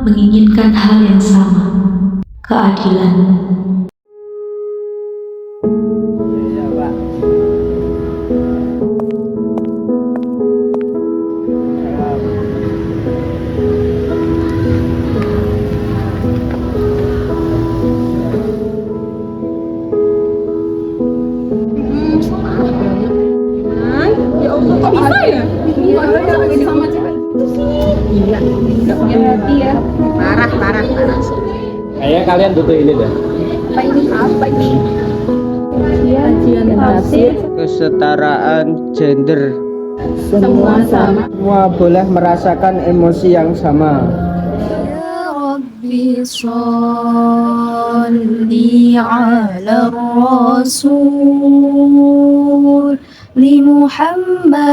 menginginkan hal yang sama, keadilan. Iya, Pak. Ya Allah, kok bisa ya? Sama cewek itu sih. Iya, nggak pakai hati ya. Parah. Kayaknya kalian butuh ini dah. Apa ini? Kajian tafsir. Kesetaraan gender, Semua sama. semua boleh merasakan emosi yang sama. Ya Rabbi salli ala Rasul li Muhammadin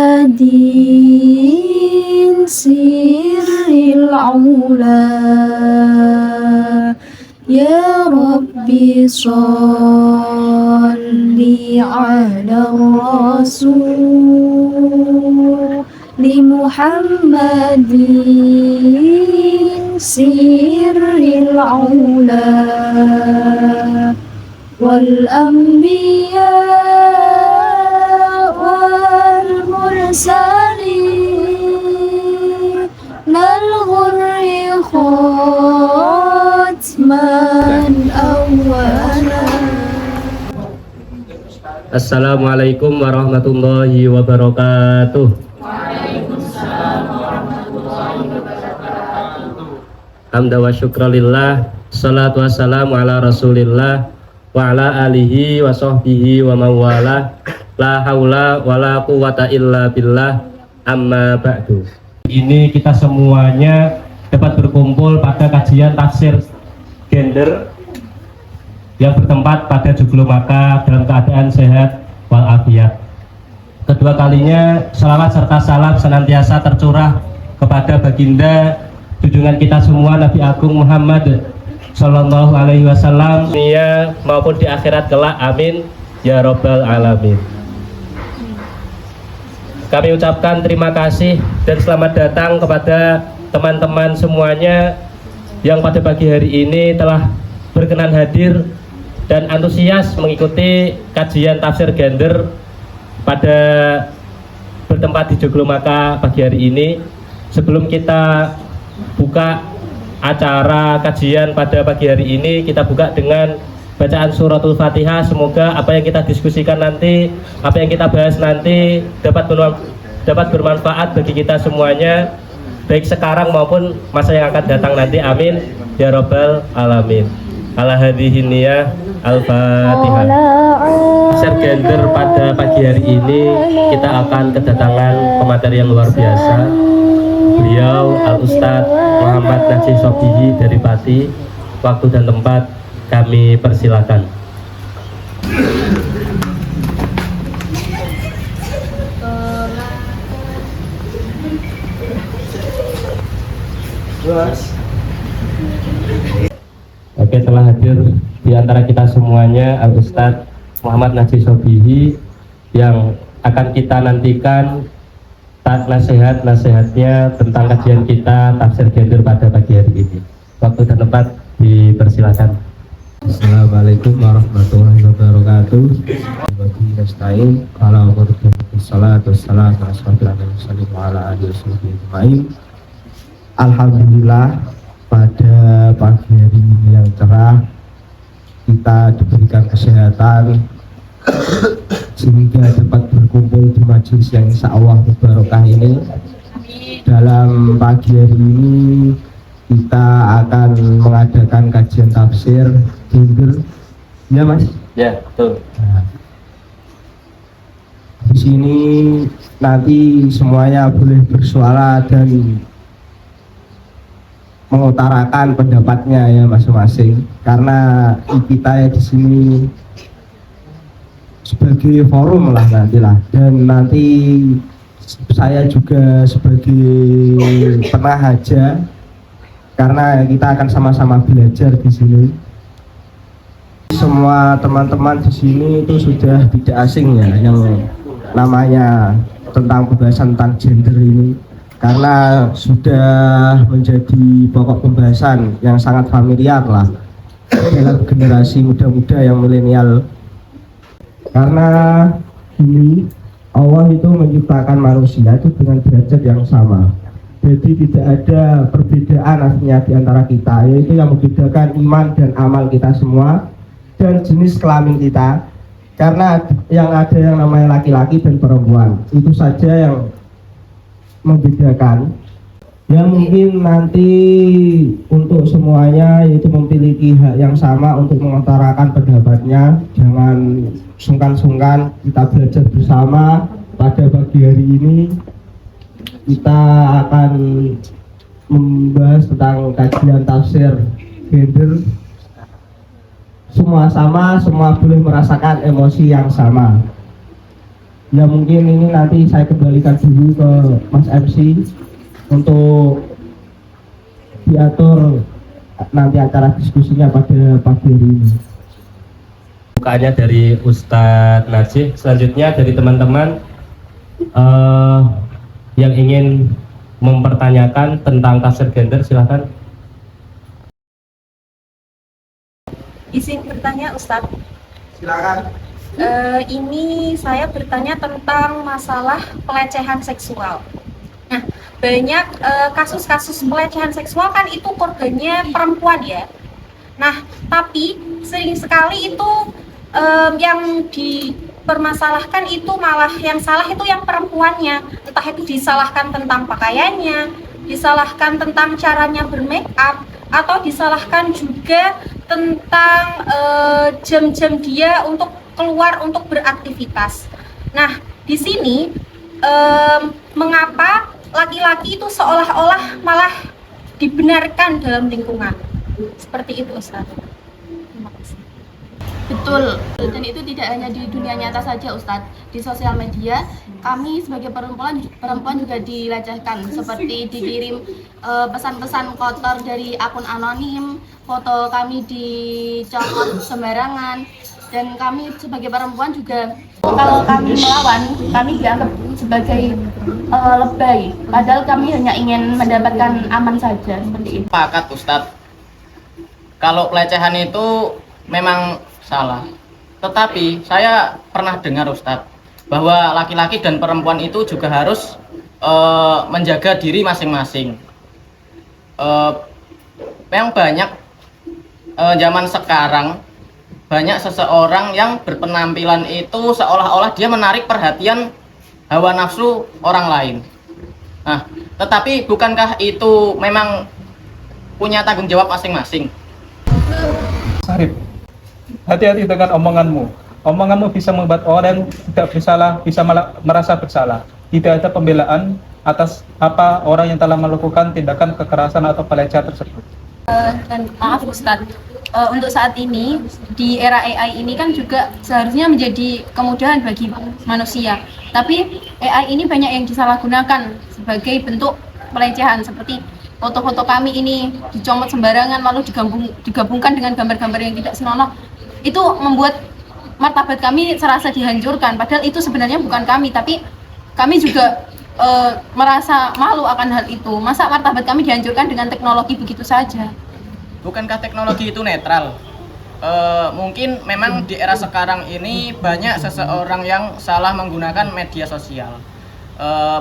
sirril aula. Ya Rabbi salli ala Rasul li Muhammadin sirril aula wal anbiya wal mursalin lal ghurri khatman awwala. Assalamualaikum warahmatullahi wabarakatuh. Hamda wa syukralillah, salatu wassalamu ala rasulillah wa ala alihi wa sahbihi wa mawala, la haula wa la quwata illa billah, amma ba'du. Ini kita semuanya dapat berkumpul pada kajian tafsir gender yang bertempat pada Joglo Maka dalam keadaan sehat walafiat. Kedua kalinya salawat serta salam senantiasa tercurah kepada baginda junjungan kita semua Nabi Agung Muhammad Sallallahu Alaihi Wasallam, dunia maupun di akhirat kelak, amin ya robbal alamin. Kami ucapkan terima kasih dan selamat datang kepada teman-teman semuanya yang pada pagi hari ini telah berkenan hadir dan antusias mengikuti kajian tafsir gender pada bertempat di Joglo Maka pagi hari ini. Sebelum kita buka acara kajian pada pagi hari ini, kita buka dengan bacaan suratul Fatihah. Semoga apa yang kita diskusikan nanti, apa yang kita bahas nanti dapat bermanfaat bagi kita semuanya, baik sekarang maupun masa yang akan datang nanti, amin ya robbal alamin. Ala hadhihi niyah al-fatihah. Share gender pada pagi hari ini kita akan kedatangan pemateri yang luar biasa. Beliau Al-Ustadz Muhammad Najih Sobihi dari Pati. Waktu dan tempat kami persilakan. Oke, telah hadir di antara kita semuanya Al-Ustadz Muhammad Najih Sobihi yang akan kita nantikan nasihatnya tentang kajian kita tafsir gender pada pagi hari ini. Waktu dan tempat dipersilakan. Assalamualaikum warahmatullahi wabarakatuh. Bagi nasta'in ala salatu wassalamu ala alihi wasallam. Alhamdulillah, pada pagi hari ini yang cerah kita diberikan kesehatan sehingga dapat berkumpul di majelis yang insya Allah barokah ini. Dalam pagi hari ini kita akan mengadakan kajian tafsir gender, ya Mas? Ya, betul. Nah, di sini nanti semuanya boleh bersuara dan mengutarakan pendapatnya ya masing-masing, karena kita ya di sini sebagai forum lah nantilah, dan nanti saya juga sebagai penahaja karena kita akan sama-sama belajar di sini. Semua teman-teman di sini itu sudah tidak asing ya yang namanya tentang pembahasan tentang gender ini. karena sudah menjadi pokok pembahasan yang sangat familiar lah dalam generasi muda-muda yang milenial. Karena ini Allah itu menciptakan manusia itu dengan derajat yang sama. Jadi tidak ada perbedaan aslinya di antara kita, yaitu yang membedakan iman dan amal kita semua dan jenis kelamin kita. Karena yang ada yang namanya laki-laki dan perempuan, itu saja yang membedakan. Yang mungkin nanti untuk semuanya yaitu memiliki hak yang sama untuk mengutarakan pendapatnya. Jangan sungkan-sungkan, kita belajar bersama. Pada pagi hari ini kita akan membahas tentang kajian tafsir gender. Semua sama, semua boleh merasakan emosi yang sama. Ya mungkin ini nanti saya kembalikan dulu ke Mas MC untuk diatur nanti acara diskusinya pada pagi hari ini. Bukaannya dari Ustadz Najih. Selanjutnya dari teman-teman yang ingin mempertanyakan tentang tafsir gender, silahkan. Izin bertanya Ustadz. Silakan. Ini saya bertanya tentang masalah pelecehan seksual. Nah, banyak kasus-kasus pelecehan seksual kan itu korbannya perempuan ya. Nah, tapi sering sekali itu yang dipermasalahkan itu malah yang salah itu yang perempuannya. Entah itu disalahkan tentang pakaiannya, disalahkan tentang caranya bermake up, atau disalahkan juga tentang jam-jam dia untuk keluar untuk beraktivitas. Nah, di sini mengapa laki-laki itu seolah-olah malah dibenarkan dalam lingkungan seperti itu, Ustaz? Terima kasih. Betul, dan itu tidak hanya di dunia nyata saja Ustadz. Di sosial media, kami sebagai perempuan juga dilecehkan, seperti dikirim pesan-pesan kotor dari akun anonim, foto kami dicopot sembarangan, dan kami sebagai perempuan juga, kalau kami melawan, kami dianggap sebagai lebay, padahal kami hanya ingin mendapatkan aman saja, seperti itu. Sepakat Ustadz, kalau pelecehan itu memang salah. Tetapi saya pernah dengar Ustadz bahwa laki-laki dan perempuan itu juga harus menjaga diri masing-masing. Yang banyak zaman sekarang banyak seseorang yang berpenampilan itu seolah-olah dia menarik perhatian hawa nafsu orang lain. Nah, tetapi bukankah itu memang punya tanggung jawab masing-masing? Sarip, hati-hati dengan omonganmu. Omonganmu bisa membuat orang tidak bersalah, bisa merasa bersalah. Tidak ada pembelaan atas apa orang yang telah melakukan tindakan kekerasan atau pelecehan tersebut. Dan maaf Ustadz, untuk saat ini di era AI ini kan juga seharusnya menjadi kemudahan bagi manusia. Tapi AI ini banyak yang disalahgunakan sebagai bentuk pelecehan, seperti foto-foto kami ini dicomot sembarangan lalu digabungkan dengan gambar-gambar yang tidak senonoh. Itu membuat martabat kami serasa dihancurkan, padahal itu sebenarnya bukan kami, tapi kami juga merasa malu akan hal itu. Masa martabat kami dihancurkan dengan teknologi begitu saja? Bukankah teknologi itu netral? Mungkin memang di era sekarang ini banyak seseorang yang salah menggunakan media sosial.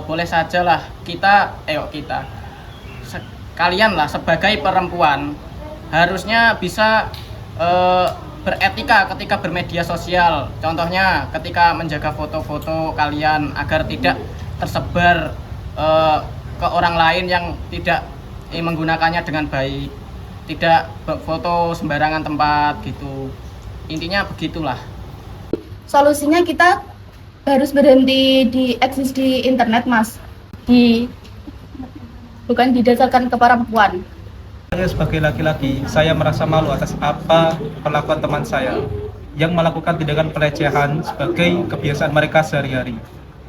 Boleh sajalah kalian lah sebagai perempuan harusnya bisa beretika ketika bermedia sosial. Contohnya ketika menjaga foto-foto kalian agar tidak tersebar ke orang lain yang tidak menggunakannya dengan baik, tidak foto sembarangan tempat gitu. Intinya begitulah. Solusinya kita harus berhenti di eksis di internet, Mas. Bukan didasarkan ke perempuan. Saya sebagai laki-laki, saya merasa malu atas apa perlakuan teman saya yang melakukan tindakan pelecehan sebagai kebiasaan mereka sehari-hari.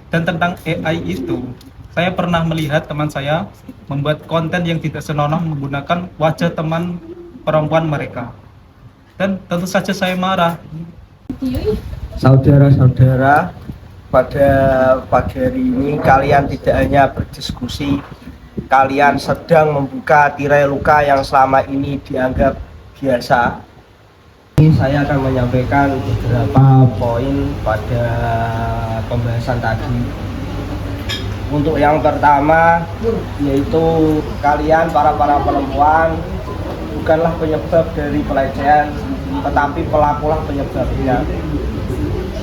Dan tentang AI itu, saya pernah melihat teman saya membuat konten yang tidak senonoh menggunakan wajah teman perempuan mereka. Dan tentu saja saya marah. Saudara-saudara, pada pagi hari ini kalian tidak hanya berdiskusi kalian sedang membuka tirai luka yang selama ini dianggap biasa. Ini saya akan menyampaikan beberapa poin pada pembahasan tadi. Untuk yang pertama, yaitu kalian para perempuan bukanlah penyebab dari pelecehan, tetapi pelakulah penyebabnya.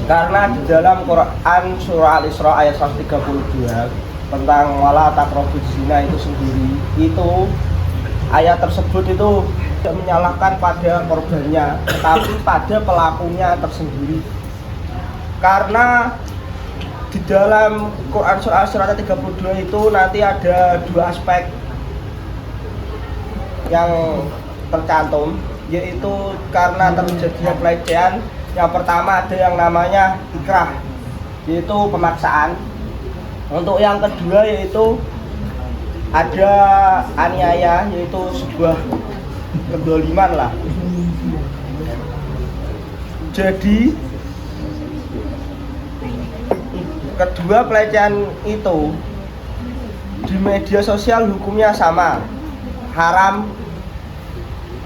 Karena di dalam Quran surah Al-Isra ayat 132 tentang wala taqrabuz zina itu sendiri, itu ayat tersebut itu tidak menyalahkan pada korbannya, tetapi pada pelakunya tersendiri. Karena di dalam Quran surah Al-Isra ayat 32 itu nanti ada dua aspek yang tercantum, yaitu karena terjadinya pelecehan. Yang pertama ada yang namanya ikrah, yaitu pemaksaan. Untuk yang kedua yaitu ada aniaya, yaitu sebuah kedoliman lah. Jadi kedua pelecehan itu di media sosial hukumnya sama, haram,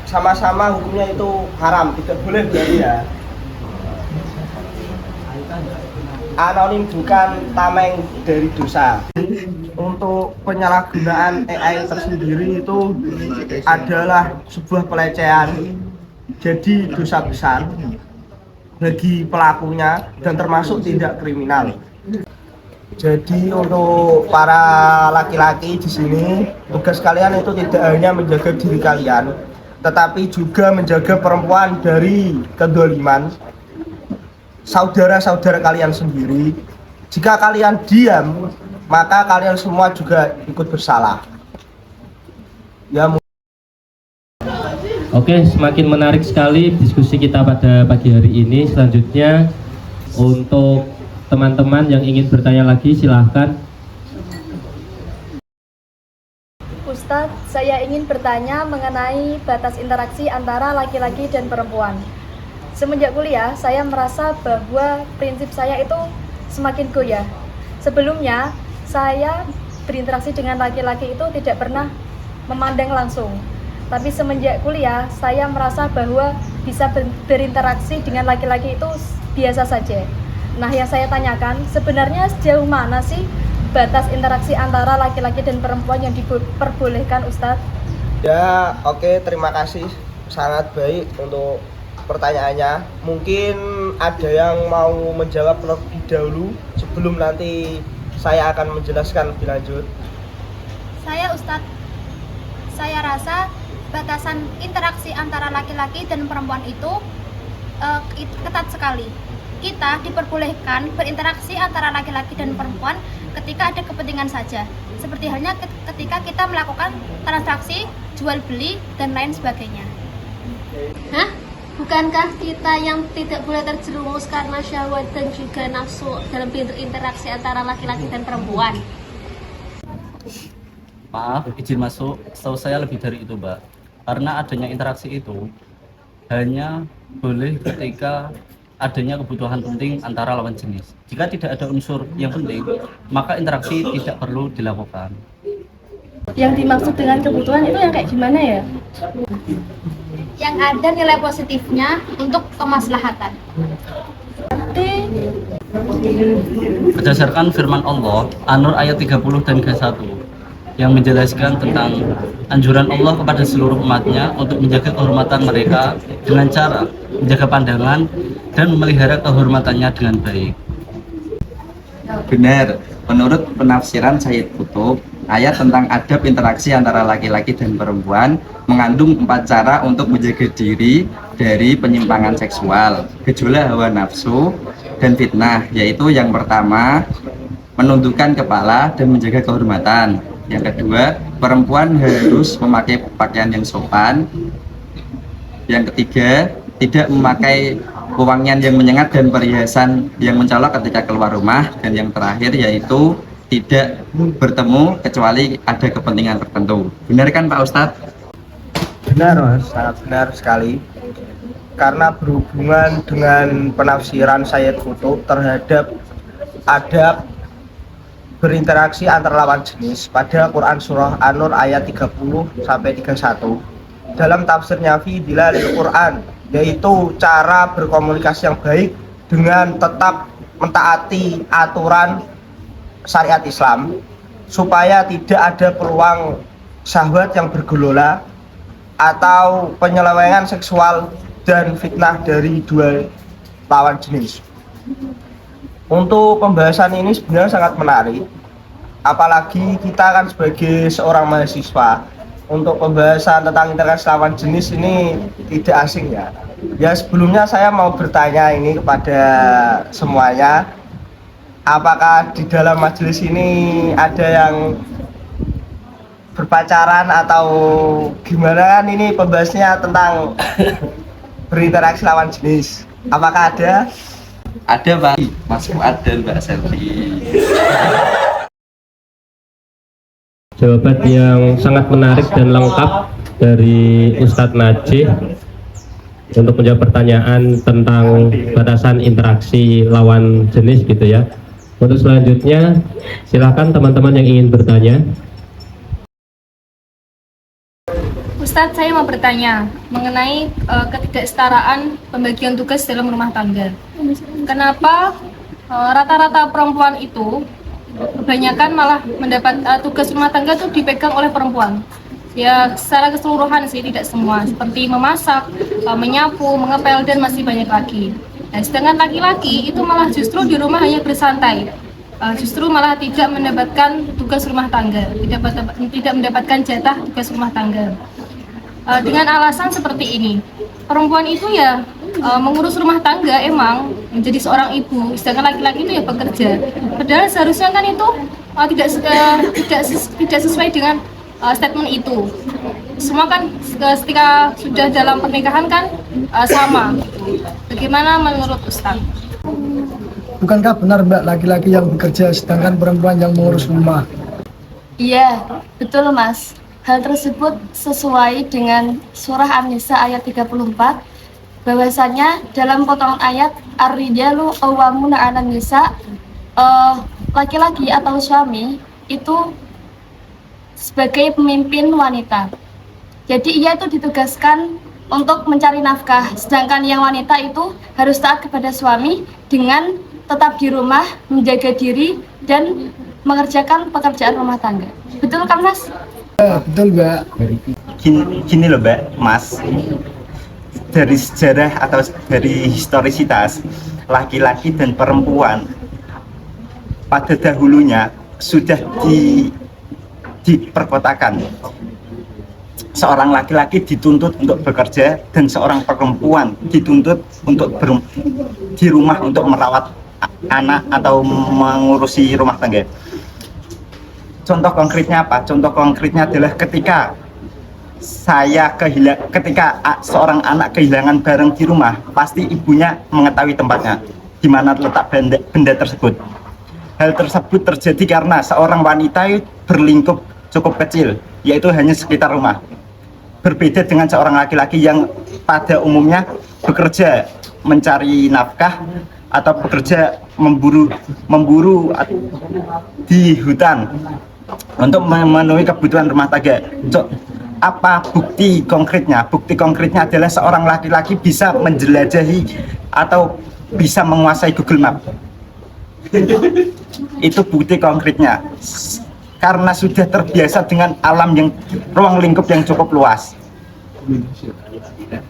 sama-sama hukumnya itu haram, tidak boleh berarti ya. Anonim bukan tameng dari dosa. Untuk penyalahgunaan AI tersendiri itu adalah sebuah pelecehan, jadi dosa besar bagi pelakunya dan termasuk tindak kriminal. Jadi untuk para laki-laki di sini, tugas kalian itu tidak hanya menjaga diri kalian, tetapi juga menjaga perempuan dari kedoliman saudara-saudara kalian sendiri. Jika kalian diam, maka kalian semua juga ikut bersalah. Ya. Oke, semakin menarik sekali diskusi kita pada pagi hari ini. Selanjutnya untuk teman-teman yang ingin bertanya lagi, silahkan. Ustadz, saya ingin bertanya mengenai batas interaksi antara laki-laki dan perempuan. Semenjak kuliah, saya merasa bahwa prinsip saya itu semakin goyah. Sebelumnya, saya berinteraksi dengan laki-laki itu tidak pernah memandang langsung. Tapi semenjak kuliah, saya merasa bahwa bisa berinteraksi dengan laki-laki itu biasa saja. Nah, yang saya tanyakan, sebenarnya sejauh mana sih batas interaksi antara laki-laki dan perempuan yang diperbolehkan, Ustadz? Ya, oke, terima kasih. Sangat baik untuk pertanyaannya. Mungkin ada yang mau menjawab terlebih dahulu sebelum nanti saya akan menjelaskan lebih lanjut. Saya Ustadz, saya rasa batasan interaksi antara laki-laki dan perempuan itu ketat sekali. Kita diperbolehkan berinteraksi antara laki-laki dan perempuan ketika ada kepentingan saja. Seperti halnya ketika kita melakukan transaksi, jual beli, dan lain sebagainya. Hah? Bukankah kita yang tidak boleh terjerumus karena syahwat dan juga nafsu dalam bentuk interaksi antara laki-laki dan perempuan? Maaf, izin masuk. Setahu saya lebih dari itu, Mbak. Karena adanya interaksi itu hanya boleh ketika adanya kebutuhan penting antara lawan jenis. Jika tidak ada unsur yang penting, maka interaksi tidak perlu dilakukan. Yang dimaksud dengan kebutuhan itu yang kayak gimana ya? Yang ada nilai positifnya untuk kemaslahatan. Berdasarkan firman Allah, An-Nur ayat 30 dan 31, yang menjelaskan tentang anjuran Allah kepada seluruh umatnya untuk menjaga kehormatan mereka dengan cara menjaga pandangan dan memelihara kehormatannya dengan baik. Benar, menurut penafsiran Sayyid Qutb, ayat tentang adab interaksi antara laki-laki dan perempuan mengandung 4 cara untuk menjaga diri dari penyimpangan seksual, gejolak hawa nafsu, dan fitnah, yaitu yang pertama, menundukkan kepala dan menjaga kehormatan. Yang kedua, perempuan harus memakai pakaian yang sopan. Yang ketiga, tidak memakai wewangian yang menyengat dan perhiasan yang mencolok ketika keluar rumah. Dan yang terakhir yaitu tidak bertemu kecuali ada kepentingan tertentu. Benar kan Pak Ustadz? Benar Mas, sangat benar sekali. Karena berhubungan dengan penafsiran Sayyid Qutb terhadap adab berinteraksi antara lawan jenis pada Quran Surah An-Nur ayat 30-31 dalam tafsirnya fi dilalil Quran, yaitu cara berkomunikasi yang baik dengan tetap mentaati aturan syariat Islam supaya tidak ada peluang syahwat yang bergejolak atau penyelewengan seksual dan fitnah dari dua lawan jenis. Untuk pembahasan ini sebenarnya sangat menarik, apalagi kita kan sebagai seorang mahasiswa. Untuk pembahasan tentang interaksi lawan jenis ini tidak asing ya. Ya, sebelumnya saya mau bertanya ini kepada semuanya, apakah di dalam majelis ini ada yang berpacaran atau gimana? Kan ini pembahasannya tentang berinteraksi lawan jenis. Apakah ada? Ada Pak, Mas Fuad dan Mbak Selvi. Jawaban yang sangat menarik dan lengkap dari Ustadz Najih untuk menjawab pertanyaan tentang batasan interaksi lawan jenis gitu ya. Untuk selanjutnya silakan teman-teman yang ingin bertanya. Ustadz, saya mau bertanya mengenai ketidaksetaraan pembagian tugas dalam rumah tangga. Kenapa rata-rata perempuan itu kebanyakan malah mendapat tugas rumah tangga itu dipegang oleh perempuan? Ya, secara keseluruhan sih, tidak semua. Seperti memasak, menyapu, mengepel, dan masih banyak lagi. Nah, sedangkan laki-laki itu malah justru di rumah hanya bersantai. Justru malah tidak mendapatkan tugas rumah tangga, tidak mendapatkan jatah tugas rumah tangga. Dengan alasan seperti ini, perempuan itu ya mengurus rumah tangga emang menjadi seorang ibu, sedangkan laki-laki itu ya bekerja. Padahal seharusnya kan itu tidak sesuai dengan statement itu. Semua kan ketika sudah dalam pernikahan kan sama. Bagaimana menurut Ustadz? Bukankah benar Mbak, laki-laki yang bekerja sedangkan perempuan yang mengurus rumah? Iya, betul Mas. Hal tersebut sesuai dengan surah An-Nisa ayat 34, bahwasanya dalam potongan ayat ar-rijalu qawwamuna 'alan nisa, laki-laki atau suami itu sebagai pemimpin wanita. Jadi ia itu ditugaskan untuk mencari nafkah, sedangkan yang wanita itu harus taat kepada suami dengan tetap di rumah, menjaga diri dan mengerjakan pekerjaan rumah tangga. Betul kan Mas? Betul Mbak. Gini loh Mbak, Mas, dari sejarah atau dari historisitas, laki-laki dan perempuan pada dahulunya sudah diperkotakan. Seorang laki-laki dituntut untuk bekerja dan seorang perempuan dituntut untuk di rumah untuk merawat anak atau mengurusi rumah tangga. Contoh konkretnya apa? Contoh konkretnya adalah ketika seorang anak kehilangan barang di rumah, pasti ibunya mengetahui tempatnya, di mana letak benda tersebut. Hal tersebut terjadi karena seorang wanita berlingkup cukup kecil, yaitu hanya sekitar rumah. Berbeda dengan seorang laki-laki yang pada umumnya bekerja mencari nafkah atau bekerja memburu di hutan untuk memenuhi kebutuhan rumah tangga. Apa bukti konkretnya? Bukti konkretnya adalah seorang laki-laki bisa menjelajahi atau bisa menguasai Google Map. Itu bukti konkretnya. Karena sudah terbiasa dengan alam yang ruang lingkup yang cukup luas.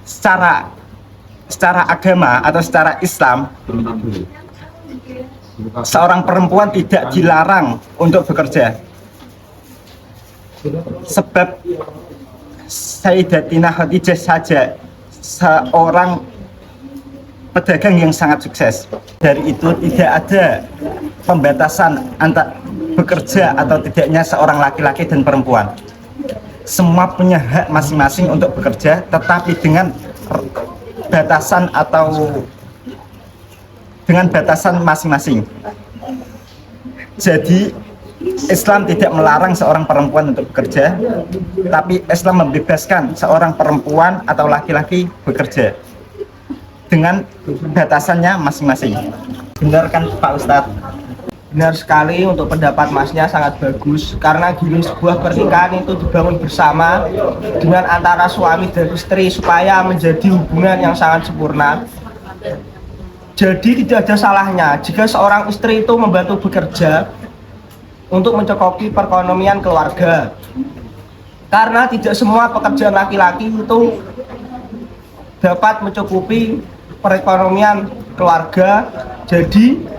Secara agama atau secara Islam, seorang perempuan tidak dilarang untuk bekerja. Sebab Sayyidatina Khadijah saja seorang pedagang yang sangat sukses. Dari itu tidak ada pembatasan antara bekerja atau tidaknya seorang laki-laki dan perempuan. Semua punya hak masing-masing untuk bekerja, tetapi dengan batasan atau dengan batasan masing-masing. Jadi Islam tidak melarang seorang perempuan untuk bekerja, tapi Islam membebaskan seorang perempuan atau laki-laki bekerja dengan batasannya masing-masing. Benar kan Pak Ustadz? Benar sekali, untuk pendapat Masnya sangat bagus. Karena gini, sebuah pernikahan itu dibangun bersama dengan antara suami dan istri supaya menjadi hubungan yang sangat sempurna. Jadi tidak ada salahnya jika seorang istri itu membantu bekerja untuk mencukupi perekonomian keluarga. Karena tidak semua pekerjaan laki-laki itu dapat mencukupi perekonomian keluarga. Jadi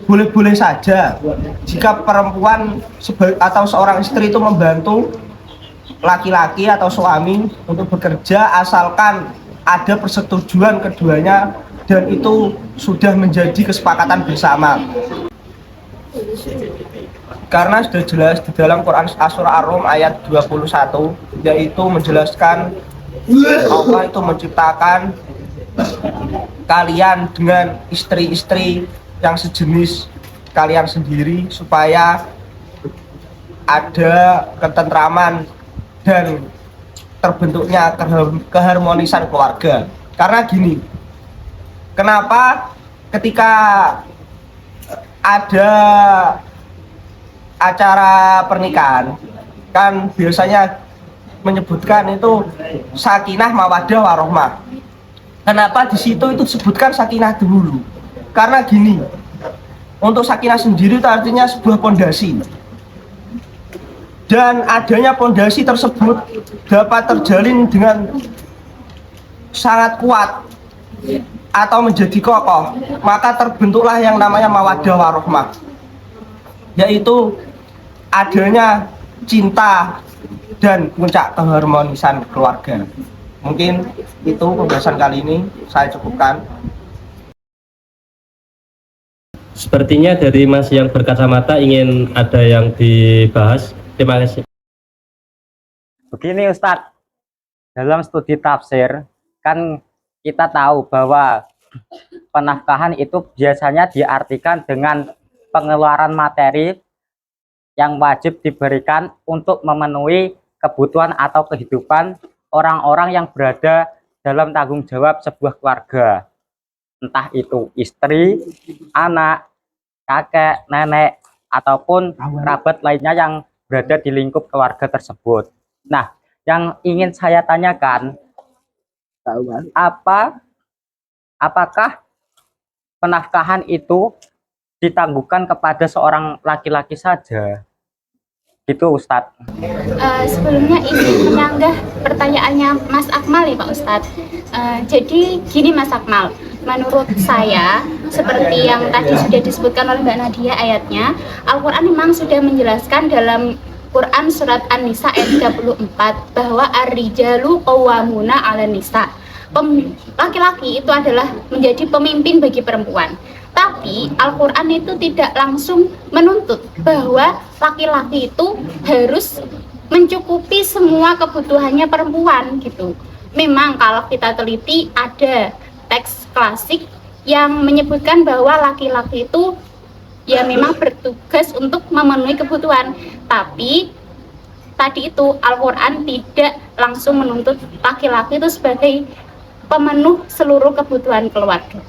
boleh-boleh saja jika perempuan atau seorang istri itu membantu laki-laki atau suami untuk bekerja, asalkan ada persetujuan keduanya dan itu sudah menjadi kesepakatan bersama. Karena sudah jelas di dalam Quran Surah Ar-Rum ayat 21, yaitu menjelaskan Allah itu menciptakan kalian dengan istri-istri yang sejenis kalian sendiri supaya ada ketentraman dan terbentuknya keharmonisan keluarga. Karena gini, kenapa ketika ada acara pernikahan kan biasanya menyebutkan itu sakinah mawaddah warohmah. Kenapa di situ itu disebutkan sakinah dulu? Karena gini, untuk sakinah sendiri itu artinya sebuah pondasi, dan adanya pondasi tersebut dapat terjalin dengan sangat kuat atau menjadi kokoh, maka terbentuklah yang namanya mawaddah warohmah, yaitu adanya cinta dan puncak keharmonisan keluarga. Mungkin itu pembahasan kali ini, saya cukupkan. Sepertinya dari Mas yang berkacamata ingin ada yang dibahas. Terima kasih. Begini Ustadz, dalam studi tafsir kan kita tahu bahwa penafkahan itu biasanya diartikan dengan pengeluaran materi yang wajib diberikan untuk memenuhi kebutuhan atau kehidupan orang-orang yang berada dalam tanggung jawab sebuah keluarga. Entah itu istri, anak, kakek, nenek, ataupun kerabat lainnya yang berada di lingkup keluarga tersebut. Nah, yang ingin saya tanyakan, apakah penafkahan itu ditangguhkan kepada seorang laki-laki saja? Gitu Ustadz. Sebelumnya ingin menyanggah pertanyaannya Mas Akmal ya Pak Ustadz. Jadi gini Mas Akmal, menurut saya seperti yang tadi sudah disebutkan oleh Mbak Nadia ayatnya, Al-Quran memang sudah menjelaskan dalam Quran surat An-Nisa ayat 34 bahwa ar-rijalu qawwamuna 'alan nisa. Laki-laki itu adalah menjadi pemimpin bagi perempuan. Tapi Al-Quran itu tidak langsung menuntut bahwa laki-laki itu harus mencukupi semua kebutuhannya perempuan gitu. Memang kalau kita teliti ada teks klasik yang menyebutkan bahwa laki-laki itu ya memang bertugas untuk memenuhi kebutuhan. Tapi tadi itu Al-Quran tidak langsung menuntut laki-laki itu sebagai pemenuh seluruh kebutuhan keluarga.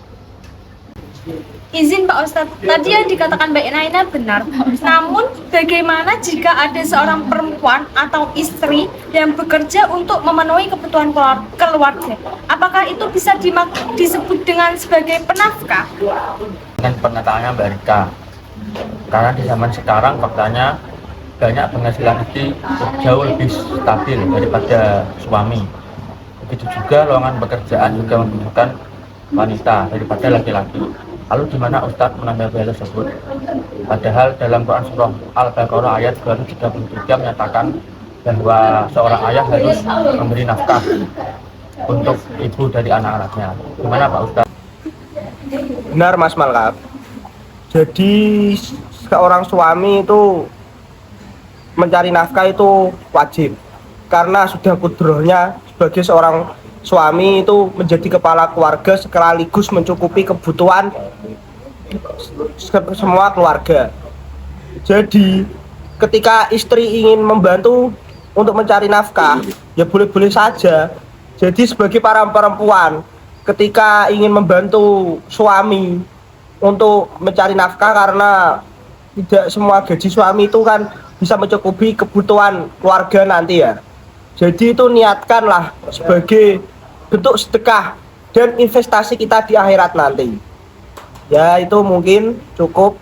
Izin Pak Ustadz, tadi yang dikatakan Mbak Naina benar. Namun bagaimana jika ada seorang perempuan atau istri yang bekerja untuk memenuhi kebutuhan keluarga? Apakah itu bisa disebut dengan sebagai penafkah? Dengan pernyataannya Mbak Rika, karena di zaman sekarang faktanya banyak penghasilan istri jauh lebih stabil daripada suami. Begitu juga lowongan pekerjaan juga membutuhkan wanita daripada laki-laki. Lalu di mana Ustadz menanggapi hal tersebut? Padahal dalam Quran surah Al-Baqarah ayat 233 menyatakan bahwa seorang ayah harus memberi nafkah untuk ibu dari anak-anaknya. Gimana Pak Ustadz? Benar Mas Malkab. Jadi seorang suami itu mencari nafkah itu wajib, karena sudah kudrohnya sebagai seorang suami itu menjadi kepala keluarga sekaligus mencukupi kebutuhan semua keluarga. Jadi ketika istri ingin membantu untuk mencari nafkah, ya boleh-boleh saja. Jadi sebagai para perempuan ketika ingin membantu suami untuk mencari nafkah karena tidak semua gaji suami itu kan bisa mencukupi kebutuhan keluarga nanti ya. Jadi itu niatkanlah sebagai bentuk sedekah dan investasi kita di akhirat nanti. Ya itu mungkin cukup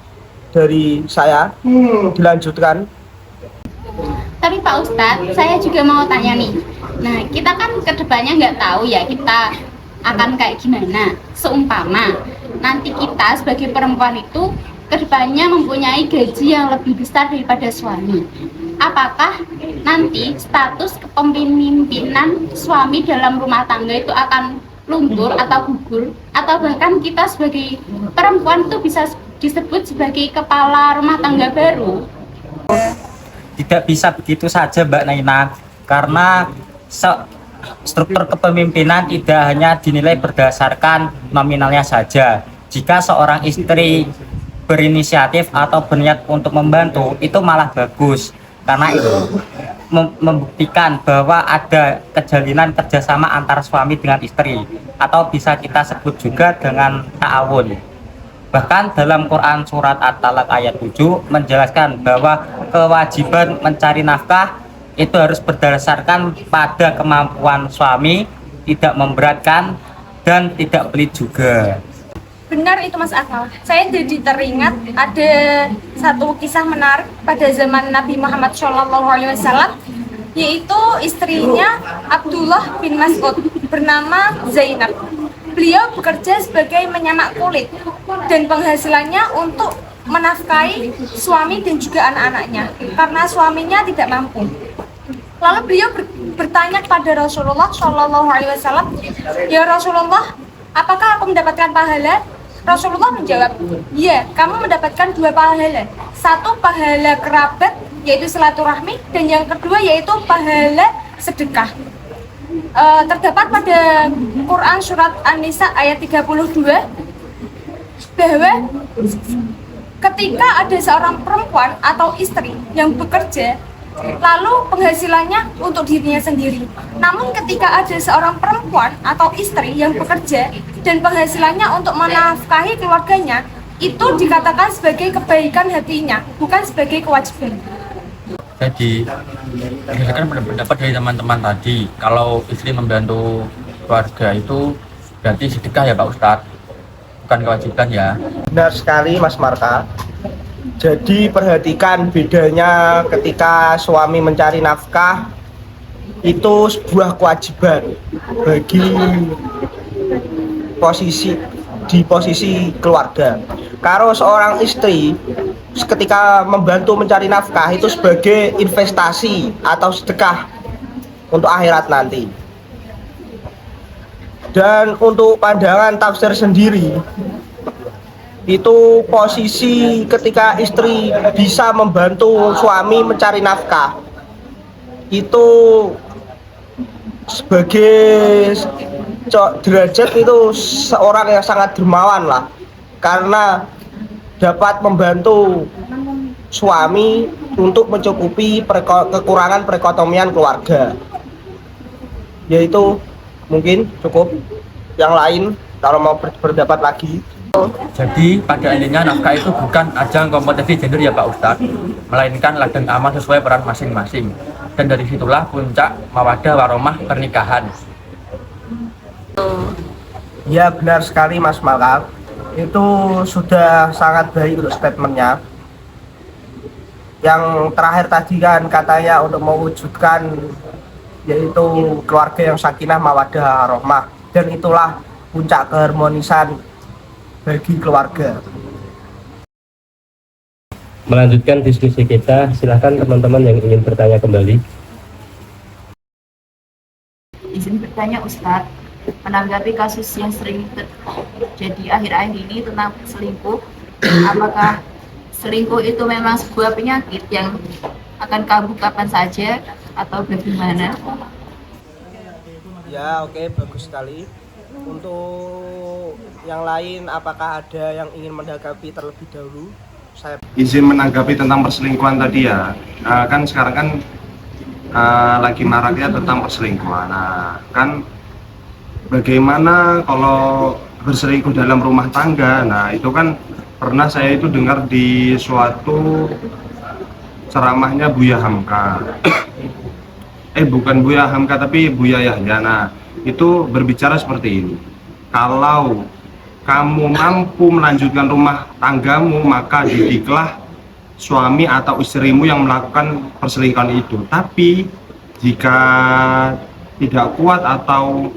dari saya. Dilanjutkan. Tapi Pak Ustadz, saya juga mau tanya nih. Nah, kita kan kedepannya nggak tahu ya kita akan kayak gimana. Seumpama nanti kita sebagai perempuan itu kedepannya mempunyai gaji yang lebih besar daripada suami. Apakah nanti status kepemimpinan suami dalam rumah tangga itu akan luntur atau gugur? Atau bahkan kita sebagai perempuan itu bisa disebut sebagai kepala rumah tangga baru? Tidak bisa begitu saja Mbak Naina, karena struktur kepemimpinan tidak hanya dinilai berdasarkan nominalnya saja. Jika seorang istri berinisiatif atau berniat untuk membantu, itu malah bagus, karena itu membuktikan bahwa ada kejalinan kerjasama antara suami dengan istri, atau bisa kita sebut juga dengan ta'awun. Bahkan dalam Quran surat At-Talaq ayat 7 menjelaskan bahwa kewajiban mencari nafkah itu harus berdasarkan pada kemampuan suami, tidak memberatkan dan tidak pelit juga. Benar itu Mas Akmal. Saya jadi teringat ada satu kisah menarik pada zaman Nabi Muhammad SAW, yaitu istrinya Abdullah bin Mas'ud bernama Zainab. Beliau bekerja sebagai menyamak kulit dan penghasilannya untuk menafkahi suami dan juga anak-anaknya karena suaminya tidak mampu. Lalu beliau bertanya kepada Rasulullah SAW, "Ya Rasulullah, apakah aku mendapatkan pahala?" Rasulullah menjawab, "Iya, kamu mendapatkan 2 pahala. Satu pahala kerabat, yaitu silaturahmi, dan yang kedua yaitu pahala sedekah." Terdapat pada Quran surat An-Nisa ayat 32 bahwa ketika ada seorang perempuan atau istri yang bekerja, lalu penghasilannya untuk dirinya sendiri. Namun ketika ada seorang perempuan atau istri yang bekerja dan penghasilannya untuk menafkahi keluarganya, itu dikatakan sebagai kebaikan hatinya, bukan sebagai kewajiban. Jadi berdasarkan pendapat dari teman-teman tadi, kalau istri membantu keluarga itu berarti sedekah ya Pak Ustadz, bukan kewajiban ya. Benar sekali Mas Marka. Jadi perhatikan bedanya ketika suami mencari nafkah itu sebuah kewajiban bagi posisi keluarga. Kalau seorang istri ketika membantu mencari nafkah itu sebagai investasi atau sedekah untuk akhirat nanti. Dan untuk pandangan tafsir sendiri, itu posisi ketika istri bisa membantu suami mencari nafkah itu sebagai derajat itu seorang yang sangat dermawan lah, karena dapat membantu suami untuk mencukupi kekurangan perekonomian keluarga. Yaitu mungkin cukup. Yang lain kalau mau berpendapat lagi. Jadi pada intinya nafkah itu bukan ajang kompetisi gender ya Pak Ustadz, melainkan ladang amal sesuai peran masing-masing. Dan dari situlah puncak mawaddah warahmah pernikahan. Ya benar sekali Mas Malkam. Itu sudah sangat baik untuk statementnya. Yang terakhir tadi kan katanya untuk mewujudkan yaitu keluarga yang sakinah mawaddah warahmah, dan itulah puncak keharmonisan bagi keluarga. Melanjutkan diskusi kita, silahkan teman-teman yang ingin bertanya kembali. Izin bertanya Ustadz, menanggapi kasus yang sering terjadi akhir-akhir ini tentang selingkuh, apakah selingkuh itu memang sebuah penyakit yang akan kambuh kapan saja atau bagaimana? Ya oke, bagus sekali. Untuk yang lain apakah ada yang ingin menanggapi terlebih dahulu? Saya izin menanggapi tentang perselingkuhan tadi ya. Kan sekarang kan lagi maraknya tentang perselingkuhan. Nah, kan bagaimana kalau berselingkuh dalam rumah tangga? Nah, itu kan pernah saya itu dengar di suatu ceramahnya Buya Hamka. Bukan Buya Hamka tapi Buya Yahya. Nah, itu berbicara seperti ini. Kalau kamu mampu melanjutkan rumah tanggamu, maka didiklah suami atau istrimu yang melakukan perselingkuhan itu. Tapi jika tidak kuat atau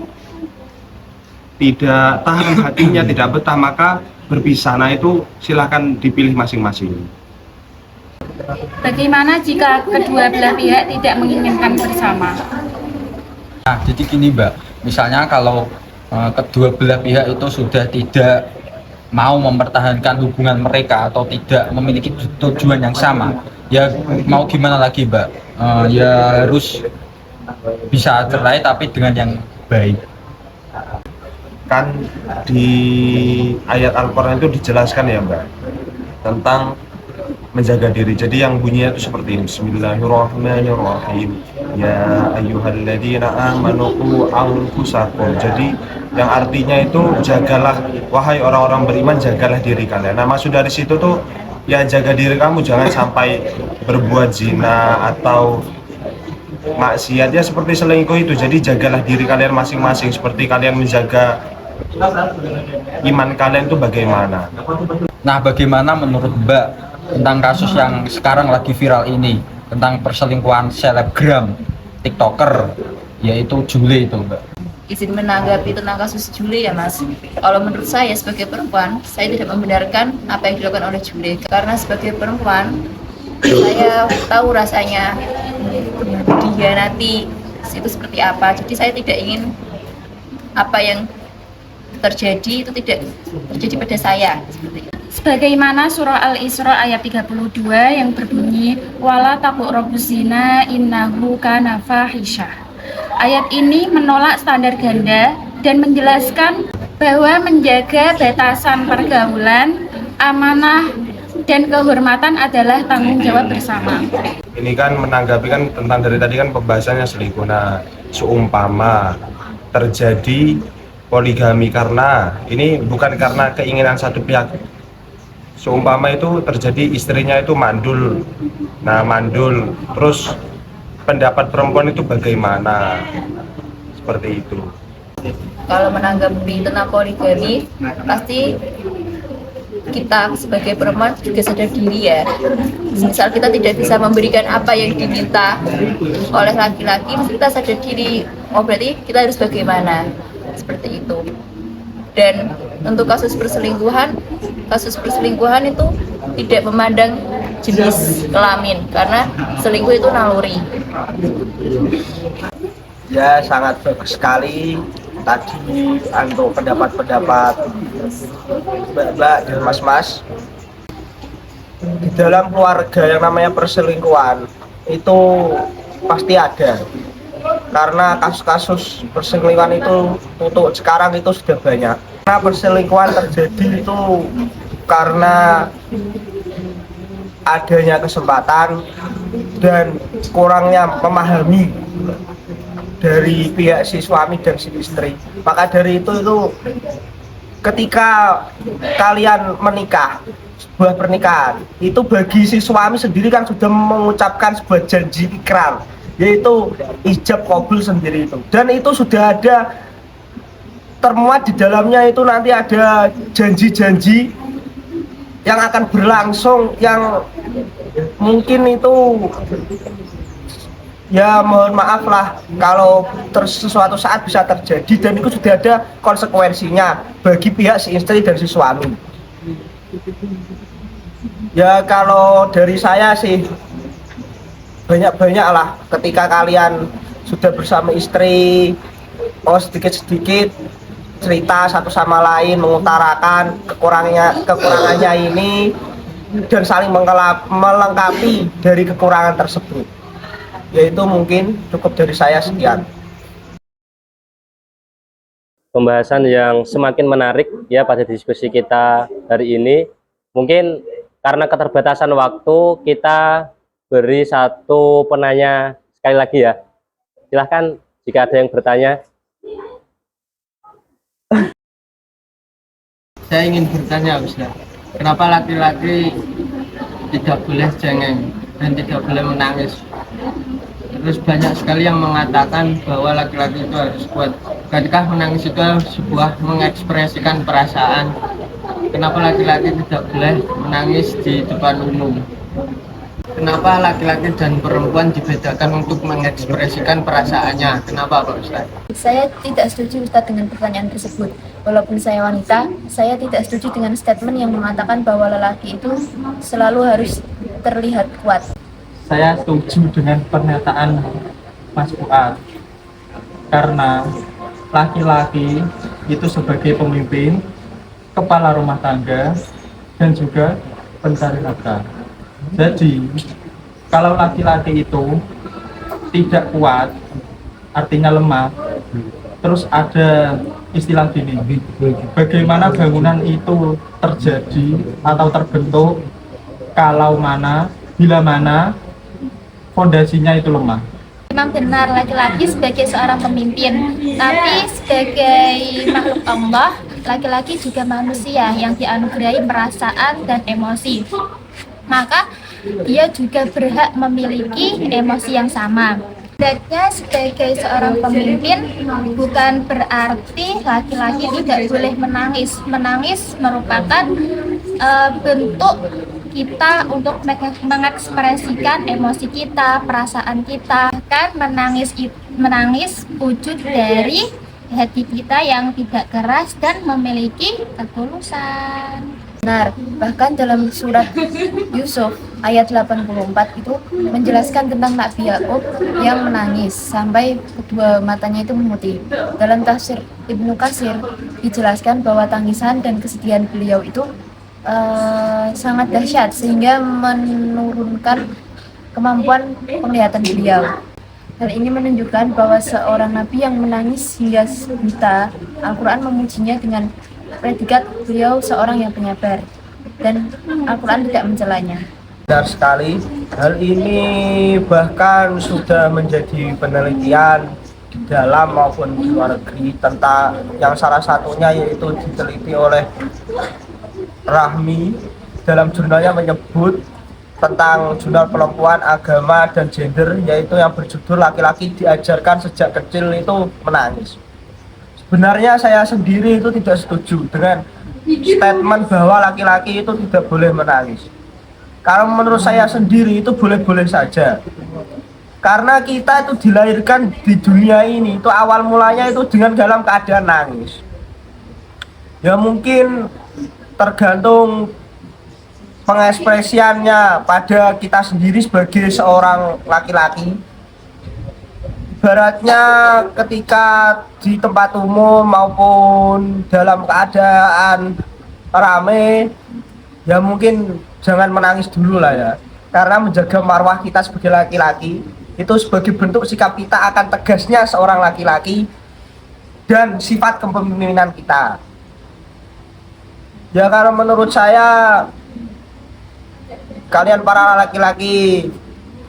tidak tahan hatinya, tidak betah, maka berpisah. Nah, itu silahkan dipilih masing-masing. Bagaimana jika kedua belah pihak tidak menginginkan bersama? Nah, jadi gini Mbak, misalnya kalau kedua belah pihak itu sudah tidak mau mempertahankan hubungan mereka atau tidak memiliki tujuan yang sama, ya mau gimana lagi Mbak, ya harus bisa cerai tapi dengan yang baik. Kan di ayat Al-Quran itu dijelaskan ya Mbak, tentang menjaga diri. Jadi yang bunyinya itu seperti ini. Bismillahirrahmanirrahim. Ya ayyuhalladzina amanu qu anfusakum. Jadi yang artinya itu jagalah, wahai orang-orang beriman, jagalah diri kalian. Nah, maksud dari situ tuh ya jaga diri kamu, jangan sampai berbuat zina atau maksiat ya seperti selingkuh itu. Jadi jagalah diri kalian masing-masing, seperti kalian menjaga iman kalian itu bagaimana. Nah, bagaimana menurut Mbak tentang kasus yang sekarang lagi viral ini, tentang perselingkuhan selebgram TikToker, yaitu Jule itu Mbak? Izin menanggapi tentang kasus Jule ya Mas. Kalau menurut saya sebagai perempuan, saya tidak membenarkan apa yang dilakukan oleh Jule. Karena sebagai perempuan, saya tahu rasanya dikhianati itu seperti apa. Jadi saya tidak ingin apa yang terjadi itu tidak terjadi pada saya. Sebagaimana surah Al-Isra ayat 32 yang berbunyi wala taqrabuz zina innahu kana fahisyah. Ayat ini menolak standar ganda dan menjelaskan bahwa menjaga batasan pergaulan, amanah dan kehormatan adalah tanggung jawab bersama. Ini kan menanggapi kan tentang dari tadi kan pembahasannya selingkuh. Nah, seumpama terjadi poligami, karena ini bukan karena keinginan satu pihak. Seumpama itu terjadi istrinya itu mandul. Nah, mandul terus pendapat perempuan itu bagaimana? Seperti itu. Kalau menanggapi tentang poligami, pasti kita sebagai perempuan juga sadar diri ya. Misal kita tidak bisa memberikan apa yang diminta oleh laki-laki, kita sadar diri, oh berarti kita harus bagaimana, seperti itu. Dan untuk kasus perselingkuhan itu tidak memandang jenis kelamin, karena selingkuh itu naluri. Ya, sangat bagus sekali tadi untuk pendapat-pendapat Mbak dan Mas-mas. Di dalam keluarga yang namanya perselingkuhan itu pasti ada, karena kasus-kasus perselingkuhan itu untuk sekarang itu sudah banyak. Karena perselingkuhan terjadi itu karena adanya kesempatan dan kurangnya memahami dari pihak si suami dan si istri. Maka dari itu ketika kalian menikah, sebuah pernikahan itu bagi si suami sendiri kan sudah mengucapkan sebuah janji ikrar, yaitu ijab qabul sendiri itu, dan itu sudah ada termuat di dalamnya, itu nanti ada janji-janji yang akan berlangsung, yang mungkin itu ya mohon maaf lah kalau sesuatu saat bisa terjadi, dan itu sudah ada konsekuensinya bagi pihak si istri dan si suami. Ya kalau dari saya sih banyak-banyak lah, ketika kalian sudah bersama istri, sedikit-sedikit cerita satu sama lain, mengutarakan kekurangannya ini, dan saling melengkapi dari kekurangan tersebut. Yaitu mungkin cukup dari saya, sekian. Pembahasan yang semakin menarik ya pada diskusi kita hari ini. Mungkin karena keterbatasan waktu, kita beri satu penanya sekali lagi ya. Silahkan jika ada yang bertanya. Saya ingin bertanya Ustaz. Kenapa laki-laki tidak boleh cengeng dan tidak boleh menangis? Terus banyak sekali yang mengatakan bahwa laki-laki itu harus kuat. Ketika menangis itu sebuah mengekspresikan perasaan. Kenapa laki-laki tidak boleh menangis di depan umum? Kenapa laki-laki dan perempuan dibedakan untuk mengekspresikan perasaannya? Kenapa Pak Ustadz? Saya tidak setuju Ustadz dengan pertanyaan tersebut. Walaupun saya wanita, saya tidak setuju dengan statement yang mengatakan bahwa lelaki itu selalu harus terlihat kuat. Saya setuju dengan pernyataan Mas Fuad, karena laki-laki itu sebagai pemimpin, kepala rumah tangga, dan juga pencari nafkah. Jadi, kalau laki-laki itu tidak kuat, artinya lemah, terus ada istilah gini, bagaimana bangunan itu terjadi atau terbentuk bila mana fondasinya itu lemah. Memang benar laki-laki sebagai seorang pemimpin, tapi sebagai makhluk Allah, laki-laki juga manusia yang dianugerahi perasaan dan emosi. Maka dia juga berhak memiliki emosi yang sama. Hendaknya sebagai seorang pemimpin bukan berarti laki-laki tidak boleh menangis. Menangis merupakan bentuk kita untuk mengekspresikan emosi kita, perasaan kita. Kan menangis wujud dari hati kita yang tidak keras dan memiliki ketulusan. Benar, bahkan dalam surat Yusuf ayat 84 itu menjelaskan tentang Nabi Yakub yang menangis sampai kedua matanya itu memutih. Dalam tafsir Ibnu Katsir dijelaskan bahwa tangisan dan kesedihan beliau itu sangat dahsyat sehingga menurunkan kemampuan penglihatan beliau. Hal ini menunjukkan bahwa seorang nabi yang menangis hingga buta, Al-Quran memujinya dengan predikat beliau seorang yang penyabar, dan Al-Quran tidak mencelanya. Benar sekali, hal ini bahkan sudah menjadi penelitian di dalam maupun di luar negeri tentang yang salah satunya yaitu diteliti oleh Rahmi dalam jurnalnya menyebut tentang jurnal perempuan, agama, dan gender, yaitu yang berjudul laki-laki diajarkan sejak kecil itu menangis. Sebenarnya saya sendiri itu tidak setuju dengan statement bahwa laki-laki itu tidak boleh menangis. Kalau menurut saya sendiri itu boleh-boleh saja. Karena kita itu dilahirkan di dunia ini itu awal mulanya itu dengan dalam keadaan nangis. Ya mungkin tergantung pengekspresiannya pada kita sendiri sebagai seorang laki-laki. Ibaratnya ketika di tempat umum maupun dalam keadaan rame, ya mungkin jangan menangis dulu lah ya. Karena menjaga marwah kita sebagai laki-laki itu sebagai bentuk sikap kita akan tegasnya seorang laki-laki dan sifat kepemimpinan kita. Ya karena menurut saya kalian para laki-laki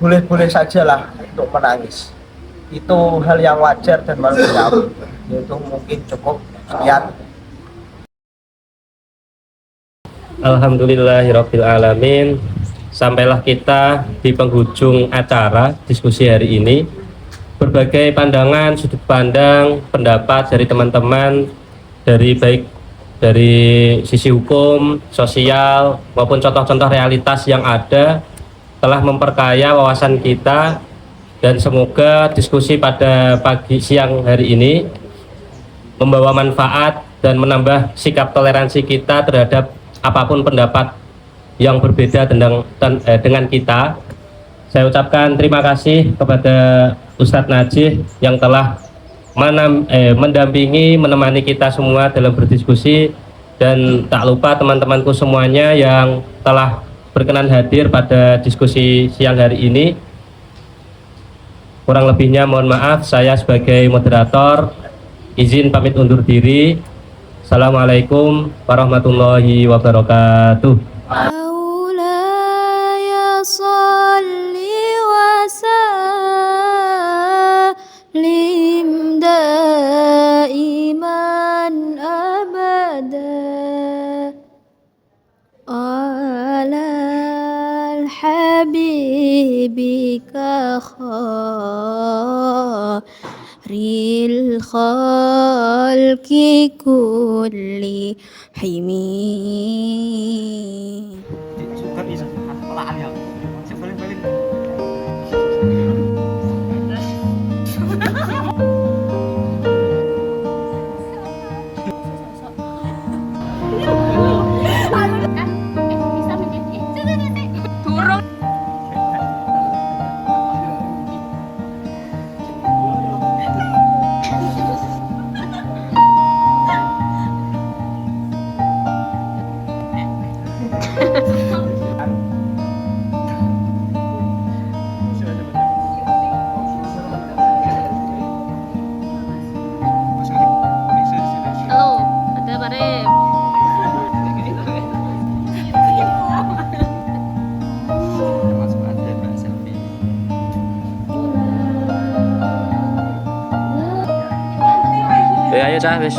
boleh-boleh sajalah untuk menangis. Itu hal yang wajar dan manusiawi. Itu mungkin cukup sekian. Alhamdulillahirabbil alamin. Sampailah kita di penghujung acara diskusi hari ini. Berbagai pandangan, sudut pandang, pendapat dari teman-teman dari sisi hukum, sosial, maupun contoh-contoh realitas yang ada telah memperkaya wawasan kita, dan semoga diskusi pada siang hari ini membawa manfaat dan menambah sikap toleransi kita terhadap apapun pendapat yang berbeda dengan kita. Saya ucapkan terima kasih kepada Ustadz Najih yang telah mendampingi, menemani kita semua dalam berdiskusi, dan tak lupa teman-temanku semuanya yang telah berkenan hadir pada diskusi siang hari ini. Kurang lebihnya mohon maaf, saya sebagai moderator izin pamit undur diri. Assalamualaikum warahmatullahi wabarakatuh. Oh حبيبك خير الخلق كلهم. Juga bisa pelaan ya. Sebalik-balik. Halo, ada Pak Rep. Ayo dah wis.